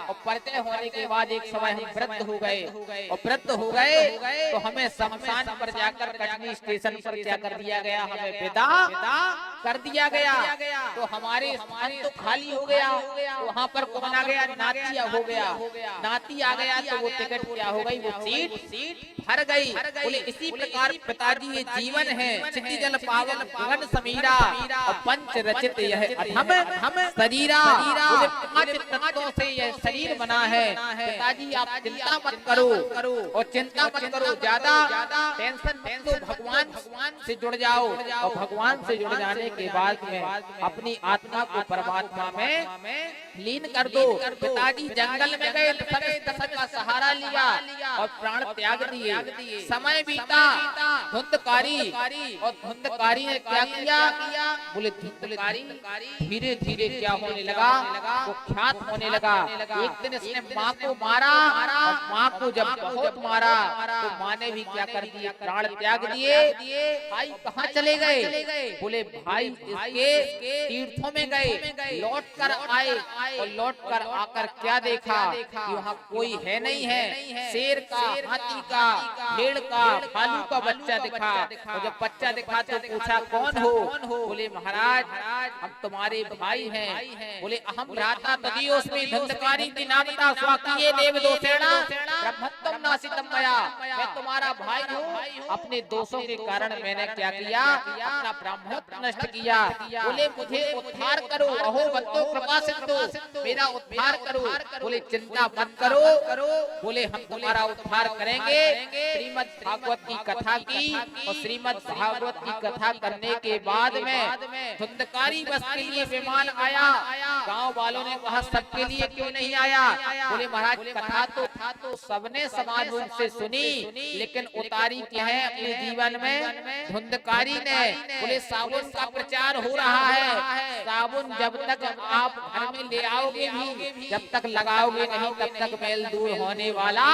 और परिचय होने के बाद एक समय हम वृद्ध हो गए और वृद्ध हो गए तो हमें शमशान पर जाकर कटनी स्टेशन पर क्या कर दिया गया, हमें विदा कर दिया गया तो हमारे स्थान तो खाली हो गया। तो वहाँ पर कौन आ गया? नाती हो गया। नाती आ गया तो वो टिकट क्या हो गई? वो सीट भर गई। बोले इसी प्रकार पिताजी ये जीवन है, चिति जल पावन भुवन समीरा और पंच रचित यह अधम शरीरा। बोले 5 तत्वों से यह शरीर बना है। पिताजी आप चिंता मत करो और चिंता मत करो, ज्यादा टेंशन मत लो, भगवान से जुड़ जाओ और भगवान से जुड़ जाने के बाद में अपनी आत्मा को परमात्मा में लीन कर दो। पिताजी जंगल में गए, दशरथ का सहारा लिया और प्राण त्याग दिए। समय बीता, धुंधकारी और धुंधकारी ने क्या किया? बोले धुंधकारी धीरे धीरे क्या होने लगा? वो ख्यात होने लगा। एक दिन इसने माँ को मारा और माँ को जब बहुत मारा तो माँ ने भी क्या कर दिया? प्राण त्याग दिए। भाई कहाँ चले गए? बोले भाई इसके तीर्थों में गए, लौट कर आए और लौट कर आकर क्या देखा कि वहाँ कोई है नहीं है। शेर का, हाथी का, भेड़ का, भालू का बच्चा दिखा और जब बच्चा दिखा तो पूछा कौन हो? बोले महाराज हम तुम्हारे भाई हैं। बोले अहम भ्राता तदीयोस्मि धुंधकारी की नामता स्वाकीये देव दोषेणा ब्रह्मत्वम नासितम मया। मैं तुम्हारा भाई हूँ, अपने दोषों के कारण मैंने क्या किया? अपना ब्रह्मत्व नष्ट किया। बोले मुझे उद्धार करो, अहो बंदो कृपा सिंधु, मेरा उद्धार करो। बोले चिंता मत करो, बोले हम तुम्हारा उद्धार करेंगे। श्रीमद् भागवत की कथा की और श्रीमद् भागवत की कथा करने के बाद में धुंधकारी बस के लिए विमान आया। गांव वालों ने कहा सबके लिए क्यों नहीं आया? बोले महाराज कथा तो सबने समान रूप से सुनी, लेकिन उतारी क्या है अपने जीवन में? धुंधकारी ने। बोले साबुन का प्रचार हो रहा है, साबुन जब तक आप घर में ले आओगे भी, जब तक लगाओगे नहीं तब तक मैल दूर होने वाला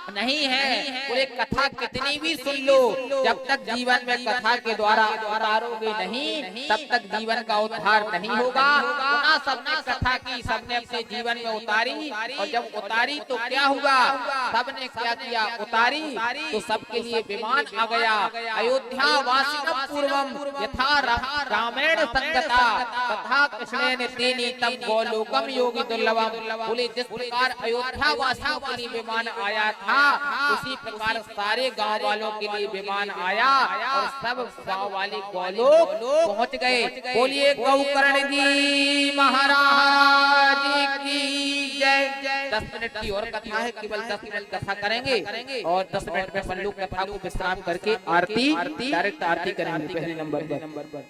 नहीं है। बोले कथा कितनी भी सुन लो, जब तक जीवन में कथा के द्वारा उतारोगे नहीं तब तक जीवन का उद्धार नहीं होगा। सबने कथा की, सबने अपने जीवन में उतारी और जब उतारी तो क्या हुआ? सबने क्या किया? उतारी तो सबके लिए विमान आ गया। अयोध्या वासिनम पूर्वम यथा रामेण संगता तथा कृष्णेन तेनी तम गोलोकम योगी दुर्लभम। बोले जिस प्रकार अयोध्या वासियों के लिए विमान आया था उसी प्रकार सारे गांव वालों के लिए विमान आया और सब गांव वाले गोलोक पहुंच गए। बोलिए गौकर्ण जी महाराज की जय। 10 मिनट की और कथा है, केवल 10 मिनट कथा करेंगे और 10 मिनट में अपन लोग कथा को विश्राम करके आरती डायरेक्ट आरती करेंगे पहले नंबर पर।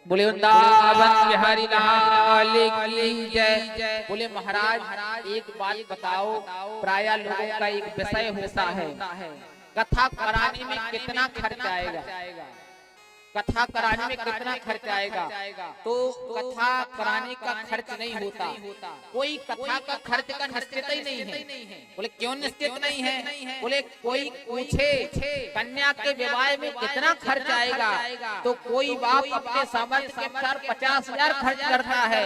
बोले वृंदावन बिहारी लाल की जय। बोले महाराज एक बात बताओ, प्राय लोगों का एक विषय होता है कथा कराने में कितना खर्च आएगा? कथा कराने में कितना खर्च आएगा? तो कथा कराने का खर्च नहीं होता, कोई कथा का खर्च का निश्चित ही नहीं है। बोले क्यों निश्चित नहीं है? बोले कोई पूछे कन्या के विवाह में कितना खर्च आएगा तो कोई बाप अपने सामर्थ्य के अनुसार 50,000 खर्च करता है,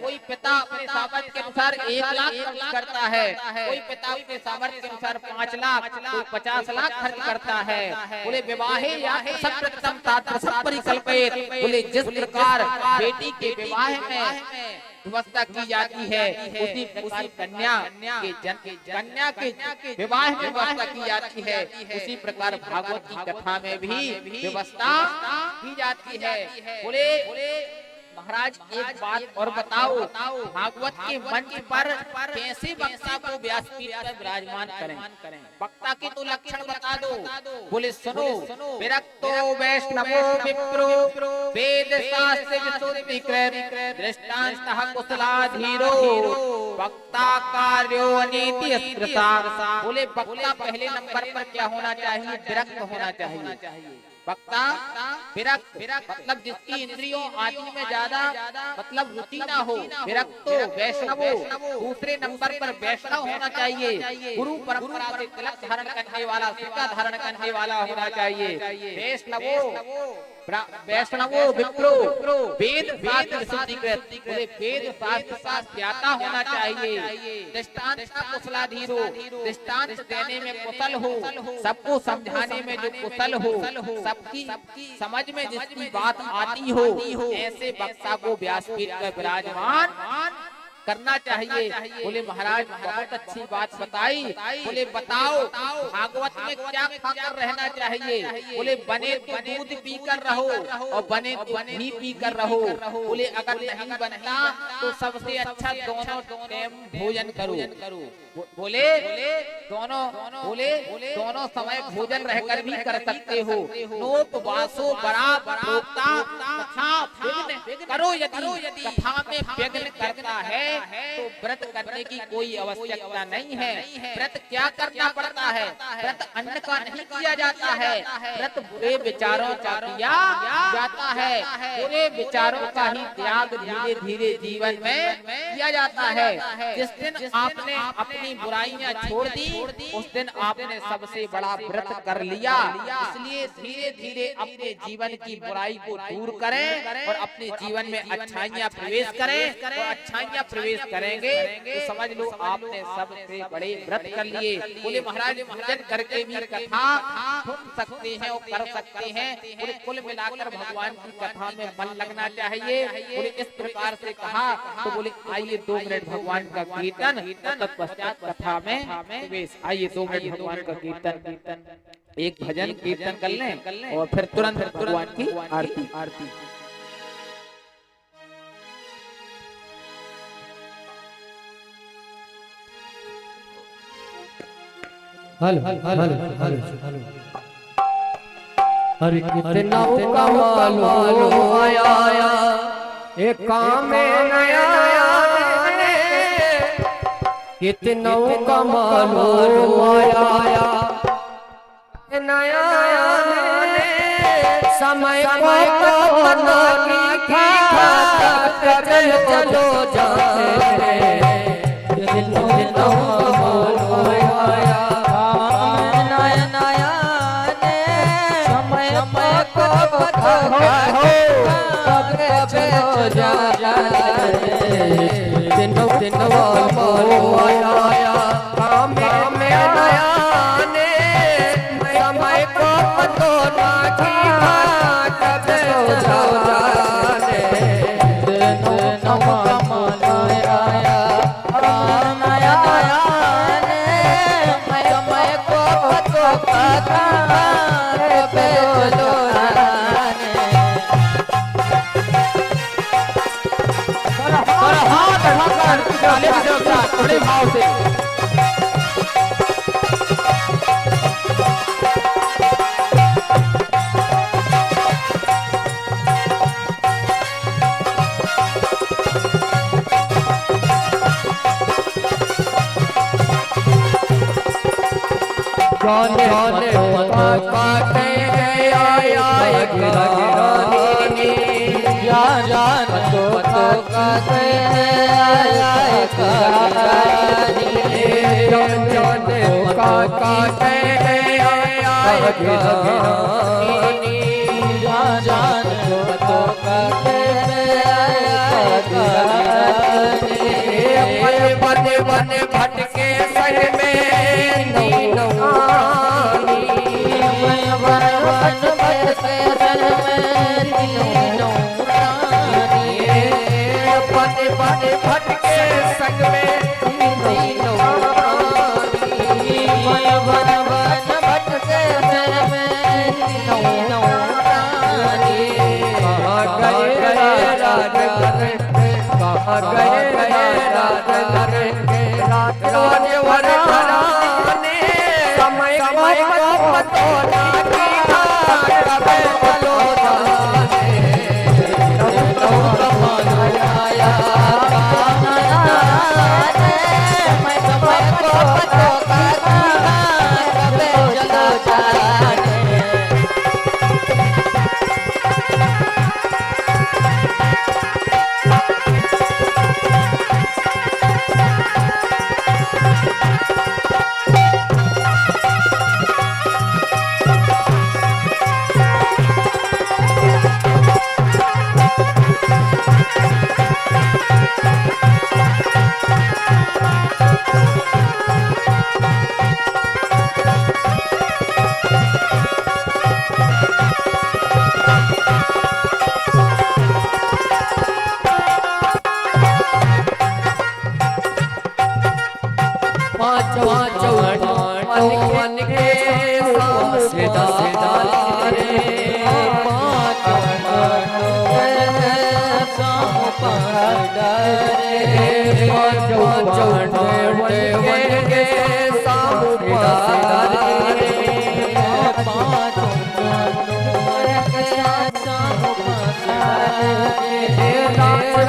कोई पिता अपने सामर्थ्य के अनुसार 1 लाख खर्च करता है, कोई पिता अपने सामर्थ्य के अनुसार 5 लाख, कोई 50 लाख खर्च करता है। बोले विवाहे या सप्रथम तादृशम परिकल्पित। बोले जिस प्रकार बेटी के विवाह में व्यवस्था की जाती है उसी प्रकार कन्या के विवाह में व्यवस्था की जाती है, उसी प्रकार भागवत की कथा में भी व्यवस्था की जाती है। बोले महाराज एक बात और बताओ, भागवत के मंच पर कैसे वक्ता को व्यासपीठ पर विराजमान करें? वक्ता के तो लक्षण बता दो। बोले सुनो, विरक्तो वैष्णवो विप्रो वेद शास्त्र विशुद्धि कृत दृष्टान्तः कुशलाधीरो वक्ता कार्यो अनीति स्मृता। बोले वक्ता पहले नंबर पर क्या होना चाहिए? विरक्त होना चाहिए। वक्ता विरक्त मतलब जिसकी इंद्रियों आदि में ज्यादा मतलब रुचि ना हो, विरक्तो वैष्णवो। दूसरे नंबर पर वैष्णव होना चाहिए, गुरु परंपरा से तिलक धारण करने वाला, सिक्का धारण करने वाला होना चाहिए। वैष्णवो वैष्णवो विप्रो वेद शास्त्र शुद्धिकृत, बोले वेद शास्त्र का ज्ञाता होना चाहिए, दृष्टांत का कुशलाधीरो, दृष्टांत देने में कुशल हो, सबको समझाने में जो कुशल हो, सबकी समझ में जिसकी बात आती हो, ऐसे वक्ता को व्यासपीठ पर विराजमान करना चाहिए। बोले महाराज बहुत अच्छी बात बताई। बोले बताओ भागवत में क्या खाकर रहना चाहिए? बोले बने तो दूध पी कर रहो और बने तो घी पी कर रहो। बोले अगर नहीं बनता तो सबसे अच्छा दोनों टाइम भोजन करो। बोले दोनों समय भोजन रहकर भी कर सकते हो। नोपवासो बराबर करो, यदि कथा में विघ्न करता है तो व्रत करने की कोई आवश्यकता नहीं है। व्रत क्या करना पड़ता है? व्रत अन्न का नहीं किया जाता है, व्रत बुरे विचारों का किया जाता है। बुरे विचारों का ही त्याग धीरे धीरे जीवन में किया जाता है। जिस दिन आपने अपनी बुराइयां छोड़ दी उस दिन आपने सबसे बड़ा व्रत कर लिया। इसलिए धीरे धीरे अपने जीवन की बुराई को दूर करें और अपने जीवन में अच्छाइयां प्रवेश करें। और अच्छाइयां प्रवेश करेंगे तो समझ लो आपने सबसे बड़े व्रत कर लिए। बोले महाराज भजन करके भी कथा सुन सकते हैं और कर सकते हैं। बोले कुल मिलाकर भगवान की कथा में मन लगना चाहिए। बोले इस प्रकार से कहा तो बोले आइए 2 मिनट भगवान का कीर्तन, तत्पश्चात कथा में प्रवेश। आइए 2 मिनट भगवान का कीर्तन, एक भजन कीर्तन कर लें और फिर तुरंत भगवान की आरती। हल हर कितना कमालो आया एक काम में नया कितना कमालो आया नया समय को पता चलो जाते बड़े भाव से जाने काटे आया गिरानी जान तो काटे आया जाने काटे आया गिरानी जान तो काटे आया बने बने भटके सर में नीनो भटके संग में समय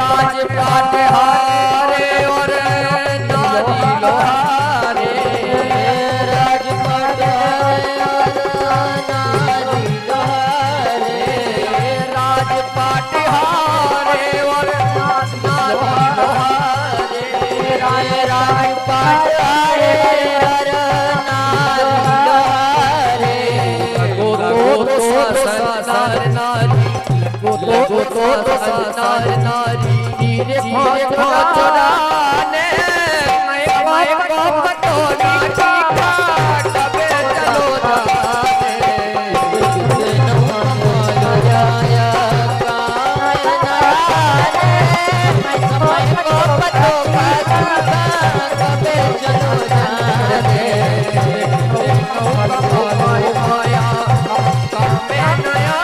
राजपाट हारे और नारी लोहारे राजपाट नारी लोहारे राजपाट हारे और नारी लोहारे राजपाट हारे और नारी लोहारे गो सार नारी सार नारी धीरे चुराने मैं को पटोरी टीका कबे चलो जाने जाया कायनारे मैं को पटोरी टीका कबे चलो जाने माया कबे नया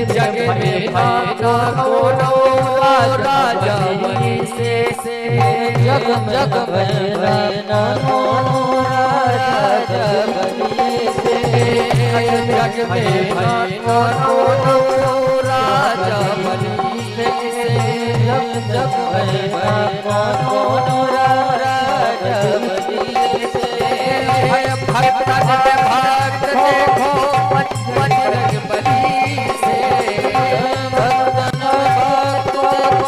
जग में राजा से जग जग में राजा से जग में राजा से जग जग में राजा से भक्त देखो बजरंग बली से भक्तन भक्त देखो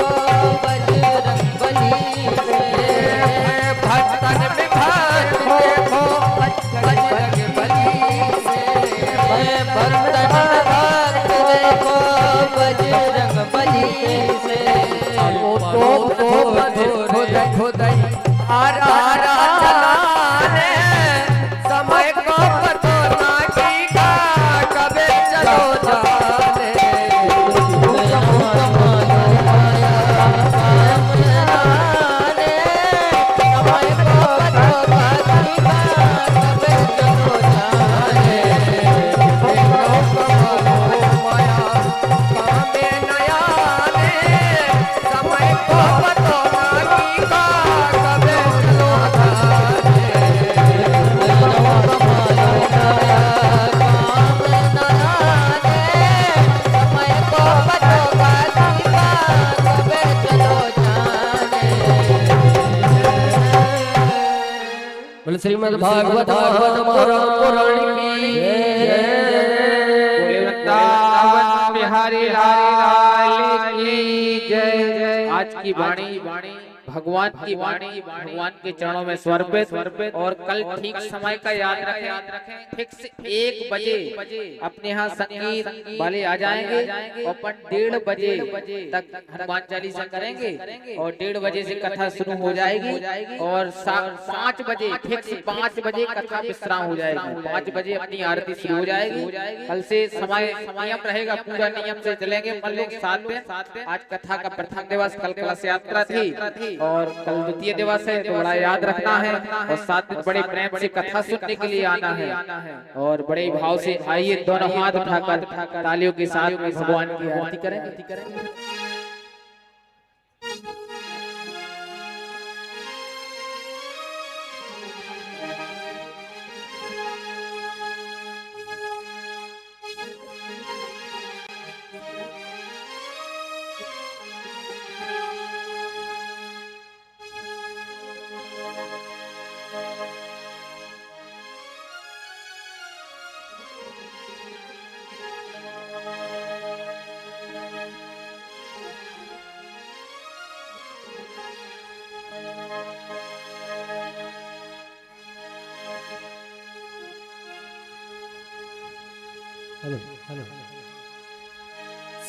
बजरंग बली से भक्तन में भक्त देखो बजरंग बली से भक्तन भक्त देखो बजरंग बली से खुद आरा चलाने समय को पतो ना की कबे चलो जाने श्रीमद् भागवत पुराण की जय बिहारी लाल की जय। आज की वाणी भगवान की वाणी भगवान के चरणों में समर्पित और कल ठीक समय का याद रखें फिक्स 1 बजे अपने यहाँ संगीत वाले आ जाएंगे और 1:30 बजे तक हनुमान चालीसा करेंगे और 1:30 बजे से कथा शुरू हो जाएगी और 5 बजे फिक्स 5 बजे कथा विश्राम हो जाएगी 5 बजे अपनी आरती शुरू हो जाएगी। कल से समय नियम रहेगा, पूरा नियम से चलेंगे हम लोग साथ में। आज कथा का प्रथम दिवस, कल कलश यात्रा थी और कल द्वितीय दिवस है, तो बड़ा याद रखना है और साथ में बड़े प्रेम से कथा सुनने के लिए आना है और बड़े भाव से आइए, दोनों हाथ उठाकर तालियों के साथ में भगवान की आरती करेंगे।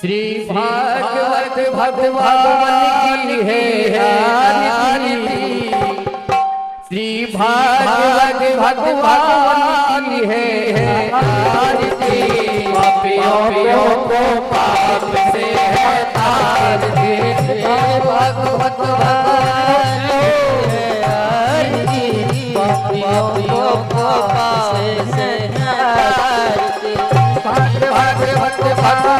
श्री भागवत भगवान की है आरती, श्री भागवत भगवान की है आरती, पापियों को पाप से है तार दे, भागवत भगवान है आरती, पापियों को पाप से है तार दे, भागवत भगवान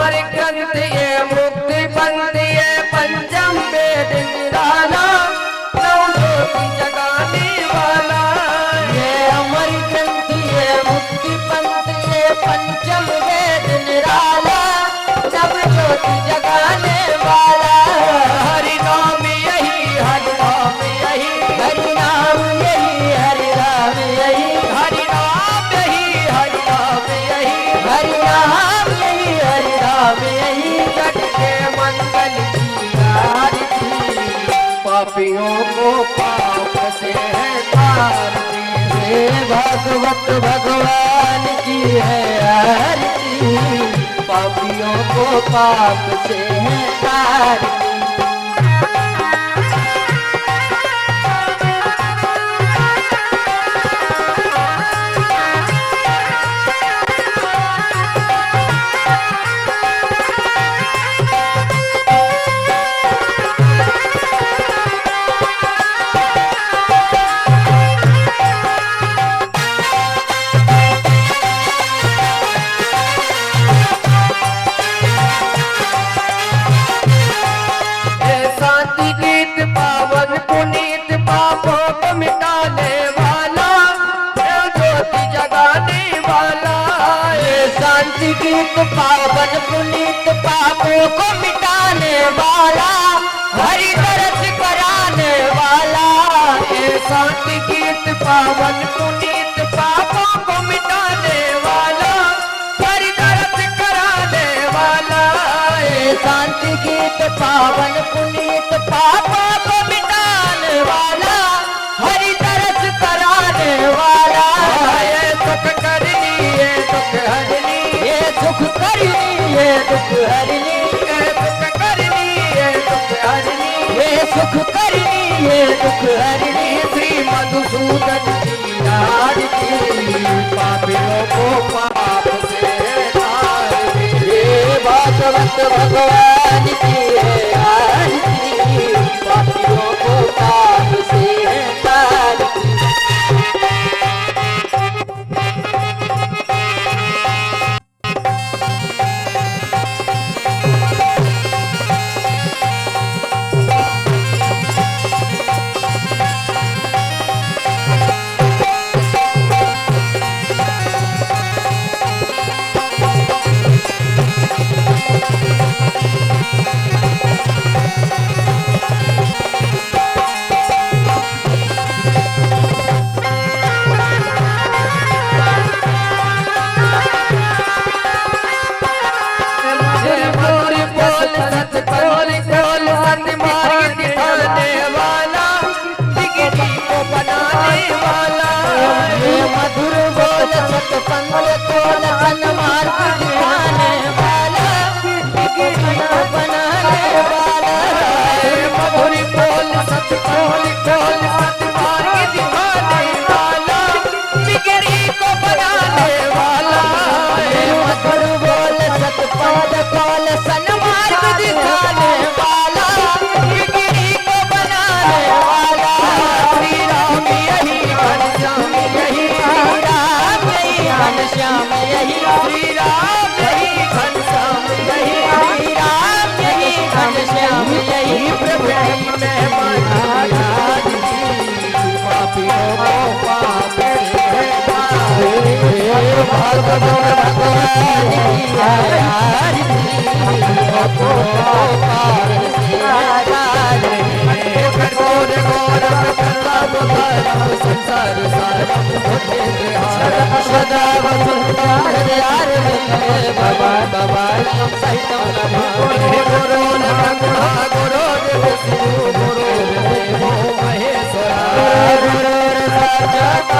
अमर ग्रंथ ये मुक्ति पंथ ये पंचम वेद निराला नौ ज्योति जगाने वाला। ये अमर ग्रंथ ये मुक्ति पंथ ये पंचम वेद निराला नव ज्योति जगाने वाला। हरि नाम यही हरि नाम यही हरि नाम यही हरि नाम यही हरि नाम यही हरि नाम यही हरि नाम यही हरि नाम यही जग के मंगल की आरती पापियों को पाप से तारती। हे भागवत भगवान की है आरती पापियों को पाप से है तारती। ये शांति गीत पावन पुनीत पापों को मिटाने वाला ये ज्योति जगाने वाला। ये शांति गीत पावन पुनीत पापों को मिटाने वाला हरि तरस कराने वाला। ये शांति गीत पावन पुनीत पापों को मिटाने वाला हरि तरस कराने वाला। ये शांति गीत पावन पुनीत पापों को मिटाने वाला हरि तरस कराने वाला। ये सुख करनी ये दुख हरनी ये सुख करनी ये दुख हरनी ये सुख करनी ये दुख हरनी ये सुख करनी ये दुख हरनी। श्री मधुसूदन की आरती पापियों को पाप से तारती। ये भागवत भगवान की है आरती पापियों को पाप से है तारती। ये मधुर बोल सत बोल बोल सत मार्ग दिखाने वाला बिगड़ी को बनाने वाला। ये मधुर बोल सतपंथ बोल सन्मार्ग दिखाने वाला बिगड़ी को बनाने वाला। ये मधुर बोल सत बोल बोल सत मार्ग दिखाने वाला बिगड़ी को बनाने वाला। ये मधुर बोल सतपंथ बोल सन्मार्ग दिखाने वाला बिगड़ी को बनाने वाला। श्री राम यही घनश्याम यही श्री राम यही घनश्याम यही श्री राम यही घनश्याम यही श्री राम यही घनश्याम यही प्रभु की मेहमान पापियों को पाप से तारे। भागवत भगवान की है आरती पापों को पाप से तारे। घोर घोर प्रताप संसार सारम होते बिहार सदा वसुंधरा हृदयार विंदे भगवान भवान सहितं नमामि। गुरो ब्रह्मा गुरो विष्णु गुरो देवो महेश्वरा। गुरुर्साक्षात्